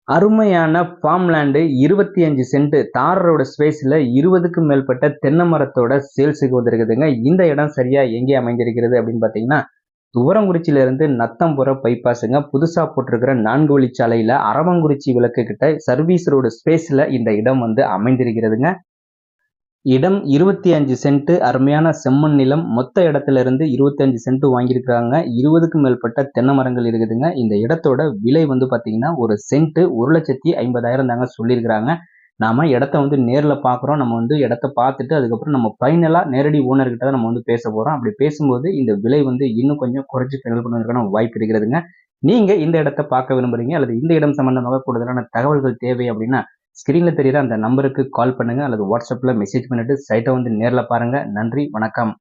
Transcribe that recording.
அருமையான form land 25 send தார் road ஸ்பேஸ்ல 20க்கும் மேற்பட்ட தென்னை மரத்தோட சேல்ஸுக்கு வந்திருக்குதுங்க. இந்த இடம் சரியா எங்கே அமைந்திருக்கிறது அப்படின்னு பார்த்தீங்கன்னா, துவரங்குறிச்சியில இருந்து நத்தம் போற பைபாஸுங்க. புதுசா போட்டிருக்கிற 4 வழிச்சாலையில அரவங்குறிச்சி விளக்கு கிட்ட சர்வீஸ் ரோடு ஸ்பேஸ்ல இந்த இடம் வந்து அமைந்திருக்கிறதுங்க. இடம் 25 சென்ட் அருமையான செம்மண் நிலம். மொத்த இடத்துல இருந்து 25 சென்ட் வாங்கியிருக்காங்க. 20க்கும் மேற்பட்ட தென்னை மரங்கள் இருக்குதுங்க. இந்த இடத்தோட விலை வந்து பாத்தீங்கன்னா ஒரு சென்ட் 1,50,000 தாங்க சொல்லியிருக்கிறாங்க. நாம இடத்த வந்து நேர்ல பாக்குறோம். நம்ம வந்து இடத்த பார்த்துட்டு அதுக்கப்புறம் நம்ம ஃபைனலா நேரடி ஓனர் கிட்ட தான் நம்ம வந்து பேச போறோம். அப்படி பேசும்போது இந்த விலை வந்து இன்னும் கொஞ்சம் குறைச்சு ஃபைனல் பண்ணுவதற்கான வாய்ப்பு இருக்கிறதுங்க. நீங்க இந்த இடத்த பார்க்க விரும்புறீங்க அல்லது இந்த இடம் சம்பந்தமாக கூடுதலான தகவல்கள் தேவை அப்படின்னா ஸ்கிரீன்ல தெரியுற அந்த நம்பருக்கு கால் பண்ணுங்க அல்லது வாட்ஸ்அப்ல மெசேஜ் பண்ணிட்டு சைட்டை வந்து நேர்ல பாருங்க. நன்றி, வணக்கம்.